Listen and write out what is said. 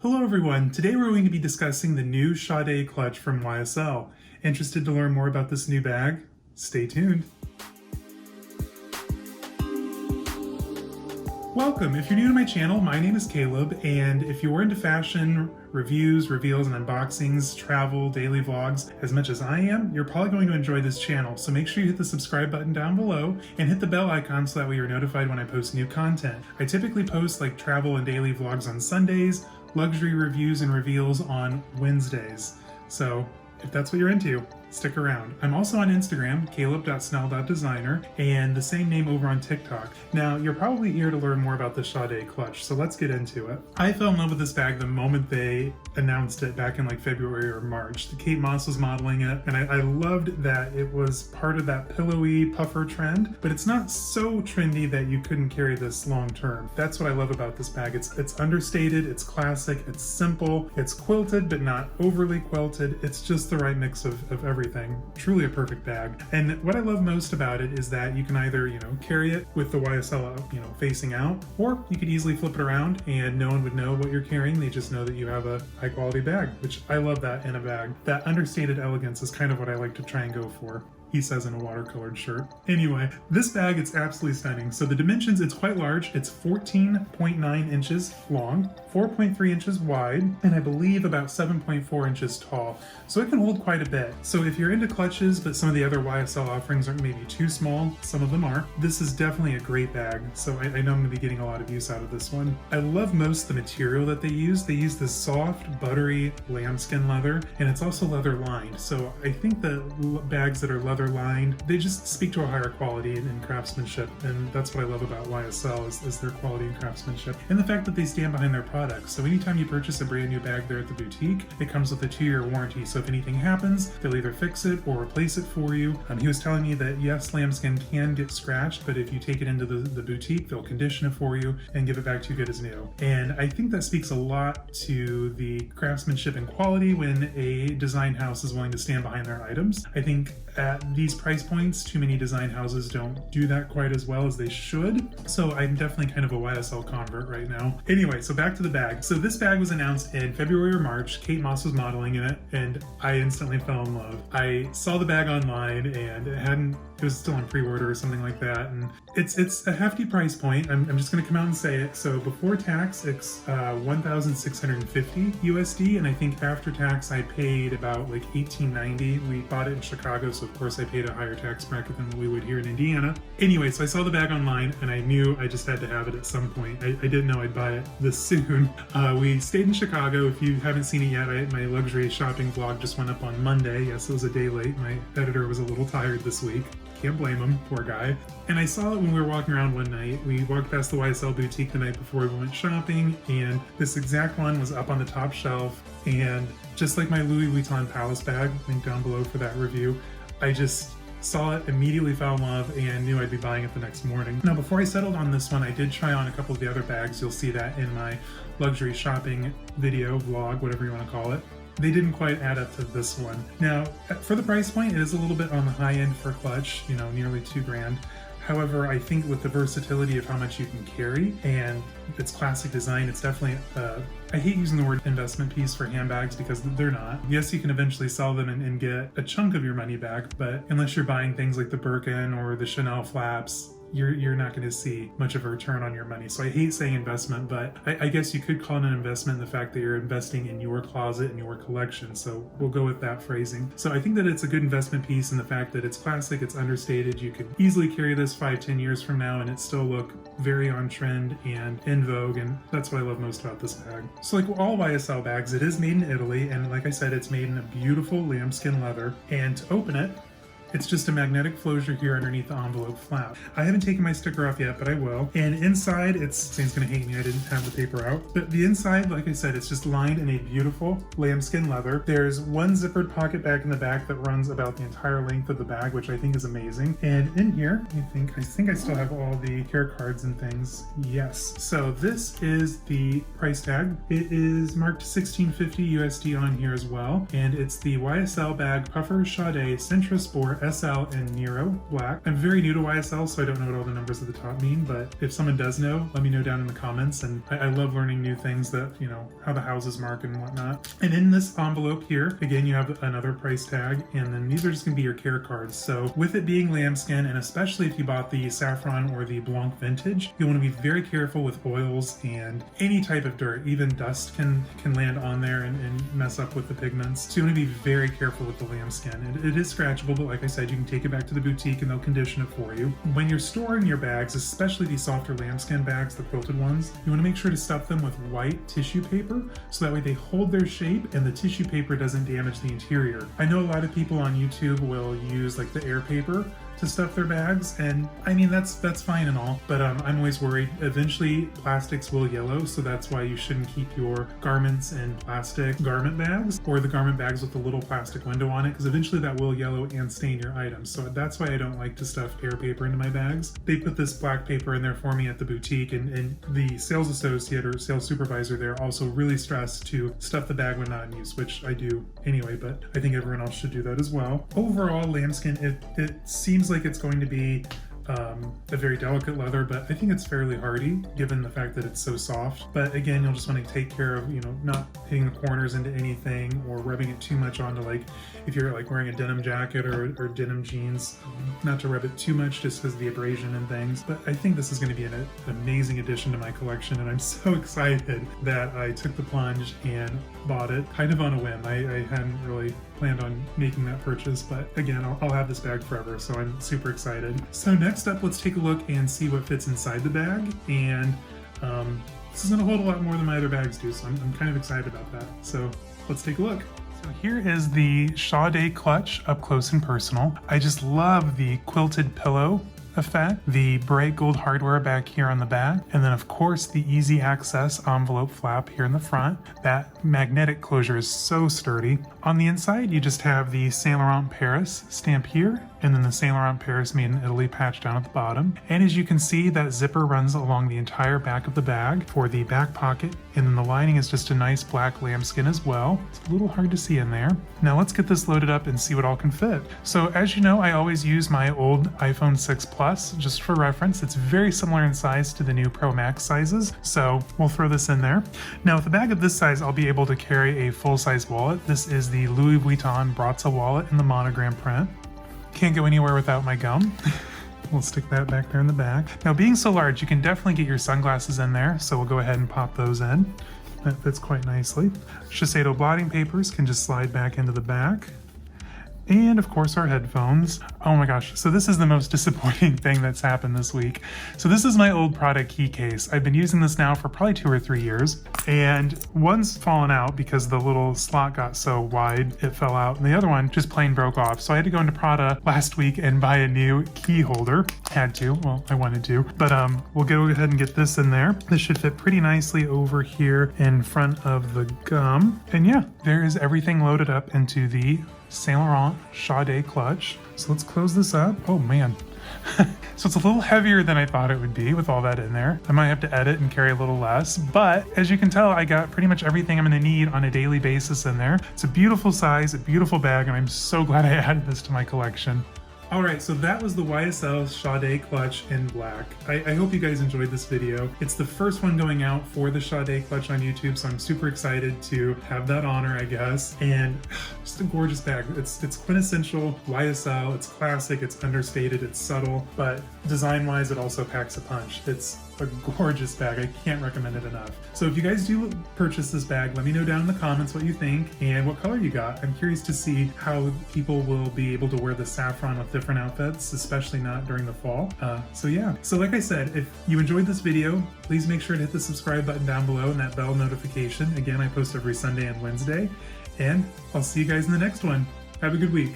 Hello everyone, today we're going to be discussing the new Sade clutch from YSL. Interested to learn more about this new bag? Stay tuned. Welcome! If you're new to my channel, my name is Caleb, and if you're into fashion, reviews, reveals, and unboxings, travel, daily vlogs, as much as I am, you're probably going to enjoy this channel, so make sure you hit the subscribe button down below and hit the bell icon so that way you're notified when I post new content. I typically post like travel and daily vlogs on Sundays, luxury reviews and reveals on Wednesdays. So if that's what you're into, stick around. I'm also on Instagram, Caleb.snell.designer, and the same name over on TikTok. Now, you're probably here to learn more about the Sade clutch, so let's get into it. I fell in love with this bag the moment they announced it back in like February or March. Kate Moss was modeling it, and I loved that it was part of that pillowy puffer trend, but it's not so trendy that you couldn't carry this long term. That's what I love about this bag. It's understated, it's classic, it's simple, it's quilted, but not overly quilted. It's just the right mix of everything. Truly a perfect bag. And what I love most about it is that you can either, carry it with the YSL, facing out, or you could easily flip it around and no one would know what you're carrying. They just know that you have a high quality bag, which I love that in a bag. That understated elegance is kind of what I like to try and go for. He says in a watercolored shirt. Anyway, this bag, it's absolutely stunning. So the dimensions, it's quite large. It's 14.9 inches long, 4.3 inches wide, and I believe about 7.4 inches tall. So it can hold quite a bit. So if you're into clutches, but some of the other YSL offerings are maybe too small, some of them are, this is definitely a great bag. So I know I'm gonna be getting a lot of use out of this one. I love most the material that they use. They use this soft, buttery lambskin leather, and it's also leather lined. So I think the bags that are leather lined, they just speak to a higher quality in craftsmanship, and that's what I love about YSL is their quality and craftsmanship, and the fact that they stand behind their products. So anytime you purchase a brand new bag there at the boutique, it comes with a 2-year warranty, so if anything happens, they'll either fix it or replace it for you. He was telling me that yes, lambskin can get scratched, but if you take it into the boutique, they'll condition it for you and give it back to you good as new. And I think that speaks a lot to the craftsmanship and quality when a design house is willing to stand behind their items. I think at these price points, too many design houses don't do that quite as well as they should. So I'm definitely kind of a YSL convert right now. Anyway, so back to the bag. So this bag was announced in February or March. Kate Moss was modeling in it, and I instantly fell in love. I saw the bag online, and it was still on pre-order or something like that, and it's a hefty price point. I'm just going to come out and say it. So before tax, it's $1,650 USD, and I think after tax I paid about like $18.90. We bought it in Chicago, so of course I paid a higher tax bracket than we would here in Indiana. Anyway, so I saw the bag online, and I knew I just had to have it at some point. I didn't know I'd buy it this soon. We stayed in Chicago. If you haven't seen it yet, my luxury shopping vlog just went up on Monday. Yes, it was a day late. My editor was a little tired this week. Can't blame him, poor guy. And I saw it when we were walking around one night. We walked past the YSL boutique the night before we went shopping, and this exact one was up on the top shelf. And just like my Louis Vuitton Pallas bag, link down below for that review, I just saw it, immediately fell in love, and knew I'd be buying it the next morning. Now, before I settled on this one, I did try on a couple of the other bags. You'll see that in my luxury shopping video, vlog, whatever you want to call it. They didn't quite add up to this one. Now, for the price point, it is a little bit on the high end for clutch, nearly $2,000. However, I think with the versatility of how much you can carry and its classic design, it's definitely, I hate using the word investment piece for handbags because they're not. Yes, you can eventually sell them and get a chunk of your money back, but unless you're buying things like the Birkin or the Chanel flaps, you're not going to see much of a return on your money. So I hate saying investment, but I guess you could call it an investment in the fact that you're investing in your closet and your collection. So we'll go with that phrasing. So I think that it's a good investment piece in the fact that it's classic, it's understated. You could easily carry this 5-10 years from now and it still look very on trend and in vogue, and that's what I love most about this bag. So like all YSL bags, it is made in Italy, and like I said, it's made in a beautiful lambskin leather. And to open it, it's just a magnetic closure here underneath the envelope flap. I haven't taken my sticker off yet, but I will. And inside, Sane's gonna hate me, I didn't have the paper out. But the inside, like I said, it's just lined in a beautiful lambskin leather. There's one zippered pocket back in the back that runs about the entire length of the bag, which I think is amazing. And in here, I think I still have all the care cards and things. Yes. So this is the price tag. It is marked $16.50 USD on here as well. And it's the YSL bag Puffer Sade Centra Sport SL and Nero black. I'm very new to YSL, so I don't know what all the numbers at the top mean, but if someone does know, let me know down in the comments. And I love learning new things that, you know, how the houses mark and whatnot. And in this envelope here, again, you have another price tag, and then these are just gonna be your care cards. So with it being lambskin, and especially if you bought the saffron or the Blanc vintage, you wanna be very careful with oils and any type of dirt. Even dust can land on there and mess up with the pigments. So you wanna be very careful with the lambskin. It is scratchable, but like I said, you can take it back to the boutique and they'll condition it for you. When you're storing your bags, especially these softer lambskin bags, the quilted ones, you wanna make sure to stuff them with white tissue paper so that way they hold their shape and the tissue paper doesn't damage the interior. I know a lot of people on YouTube will use like the air paper to stuff their bags, and I mean that's fine and all, but I'm always worried eventually plastics will yellow, so that's why you shouldn't keep your garments in plastic garment bags or the garment bags with the little plastic window on it, because eventually that will yellow and stain your items. So that's why I don't like to stuff air paper into my bags. They put this black paper in there for me at the boutique, and the sales associate or sales supervisor there also really stressed to stuff the bag when not in use, which I do anyway, but I think everyone else should do that as well. Overall, lambskin, it seems like it's going to be a very delicate leather, but I think it's fairly hardy given the fact that it's so soft. But again, you'll just want to take care of, you know, not hitting the corners into anything or rubbing it too much onto, like if you're like wearing a denim jacket or denim jeans, not to rub it too much just because of the abrasion and things. But I think this is going to be an amazing addition to my collection, and I'm so excited that I took the plunge and bought it kind of on a whim. I hadn't really planned on making that purchase, but again, I'll have this bag forever, so I'm super excited. So next up, let's take a look and see what fits inside the bag, and this is going to hold a lot more than my other bags do, so I'm kind of excited about that. So let's take a look. So here is the Sade clutch up close and personal. I just love the quilted pillow effect, the bright gold hardware back here on the back, and then of course the easy access envelope flap here in the front. That magnetic closure is so sturdy. On the inside, you just have the Saint Laurent Paris stamp here, and then the Saint Laurent Paris made in Italy patch down at the bottom. And as you can see, that zipper runs along the entire back of the bag for the back pocket, and then the lining is just a nice black lambskin as well. It's a little hard to see in there. Now let's get this loaded up and see what all can fit. So as you know, I always use my old iPhone 6 Plus just for reference. It's very similar in size to the new Pro Max sizes, so we'll throw this in there. Now with a bag of this size, I'll be able to carry a full-size wallet. This is the Louis Vuitton Bratza wallet in the monogram print. Can't go anywhere without my gum. We'll stick that back there in the back. Now being so large, you can definitely get your sunglasses in there, so we'll go ahead and pop those in. That fits quite nicely. Shiseido blotting papers can just slide back into the back. And of course our headphones. Oh my gosh, so this is the most disappointing thing that's happened this week. So this is my old Prada key case. I've been using this now for probably 2 or 3 years, and one's fallen out because the little slot got so wide it fell out, and the other one just plain broke off. So I had to go into Prada last week and buy a new key holder. Had to, well, I wanted to, but we'll go ahead and get this in there. This should fit pretty nicely over here in front of the gum. And yeah, there is everything loaded up into the Saint Laurent Sade clutch. So let's close this up. Oh man. So it's a little heavier than I thought it would be with all that in there. I might have to edit and carry a little less, but as you can tell, I got pretty much everything I'm gonna need on a daily basis in there. It's a beautiful size, a beautiful bag, and I'm so glad I added this to my collection. Alright, so that was the YSL Sade clutch in black. I hope you guys enjoyed this video. It's the first one going out for the Sade clutch on YouTube, so I'm super excited to have that honor, I guess. And just a gorgeous bag. It's quintessential YSL, it's classic, it's understated, it's subtle, but design-wise it also packs a punch. It's a gorgeous bag. I can't recommend it enough. So if you guys do purchase this bag, let me know down in the comments what you think and what color you got. I'm curious to see how people will be able to wear the saffron with different outfits, especially not during the fall. So yeah. So like I said, if you enjoyed this video, please make sure to hit the subscribe button down below and that bell notification. Again, I post every Sunday and Wednesday, and I'll see you guys in the next one. Have a good week.